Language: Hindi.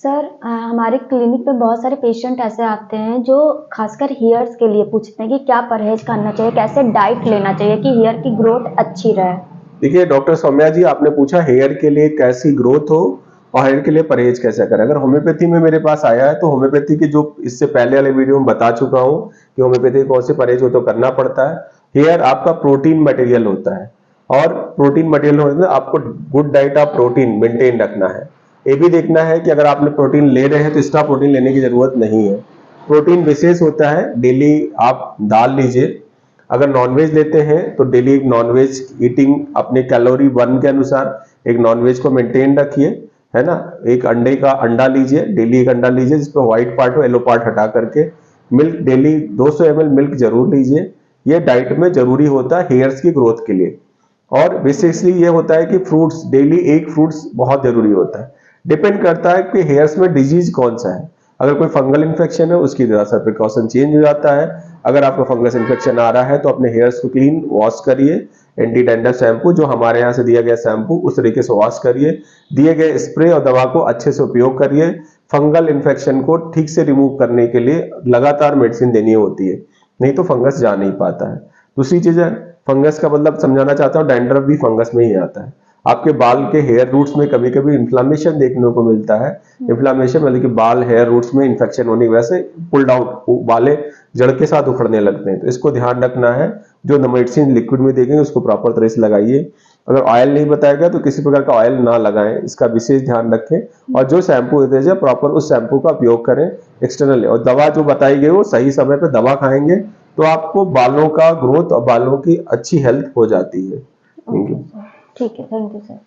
सर हमारे क्लिनिक पे बहुत सारे पेशेंट ऐसे आते हैं जो खासकर हेयर्स के लिए पूछते हैं कि क्या परहेज करना चाहिए, कैसे डाइट लेना चाहिए कि हेयर की ग्रोथ अच्छी रहे। देखिए डॉक्टर सौम्या जी, आपने पूछा हेयर के लिए कैसी ग्रोथ हो और हेयर के लिए परहेज कैसे करें। अगर होम्योपैथी में मेरे पास आया है तो होम्योपैथी की जो इससे पहले वाले वीडियो में बता चुका हूं कि होम्योपैथी कौन से परहेज हो तो करना पड़ता है। हेयर आपका प्रोटीन मटेरियल होता है और प्रोटीन मटेरियल होने में आपको good diet of protein maintain रखना है। ये भी देखना है कि अगर आपने प्रोटीन ले रहे हैं तो एक्स्ट्रा प्रोटीन लेने की जरूरत नहीं है। प्रोटीन विशेष होता है, डेली आप दाल लीजिए। अगर नॉनवेज लेते हैं तो डेली नॉनवेज ईटिंग अपने कैलोरी बर्न के अनुसार एक नॉनवेज को मेंटेन रखिए, है ना। एक अंडे का अंडा लीजिए, डेली एक अंडा लीजिए जिसमें व्हाइट पार्ट हो, येलो पार्ट हटा करके। मिल्क डेली 200 ml मिल्क जरूर लीजिए। ये डाइट में जरूरी होता है हेयर्स की ग्रोथ के लिए। और बेसिकली ये होता है कि फ्रूट्स डेली एक फ्रूट्स बहुत जरूरी होता है। डिपेंड करता है कि हेयर्स में डिजीज कौन सा है। अगर कोई फंगल इन्फेक्शन है उसकी तरह से प्रिकॉशन चेंज हो जाता है। अगर आपको फंगस इन्फेक्शन आ रहा है तो अपने हेयर्स को क्लीन वॉश करिए। एंटी डैंड्रफ शैम्पू जो हमारे यहाँ से दिया गया शैम्पू उस तरीके से वॉश करिए। दिए गए स्प्रे और दवा को अच्छे से उपयोग करिए। फंगल इन्फेक्शन को ठीक से रिमूव करने के लिए लगातार मेडिसिन देनी होती है, नहीं तो फंगस जा नहीं पाता है। दूसरी चीज है, फंगस का मतलब समझाना चाहता हूँ, डैंड्रफ भी फंगस में ही आता है। आपके बाल के हेयर रूट्स में कभी कभी इन्फ्लामेशन देखने को मिलता है। इन्फ्लामेशन मतलब कि बाल हेयर रूट्स में इन्फेक्शन होने की वजह से पुल डाउन बाले जड़ के साथ उखड़ने लगते हैं, तो इसको ध्यान रखना है। जो मेडिसिन लिक्विड में देंगे उसको प्रॉपर तरह से लगाइए। अगर ऑयल नहीं बताएगा तो किसी प्रकार का ऑयल ना लगाएं, इसका विशेष ध्यान रखें। और जो शैम्पू देते हैं प्रॉपर उस शैम्पू का उपयोग करें एक्सटर्नल। और दवा जो बताई गई वो सही समय पर दवा खाएंगे तो आपको बालों का ग्रोथ और बालों की अच्छी हेल्थ हो जाती है। Thank you. ठीक है, थैंक यू सर।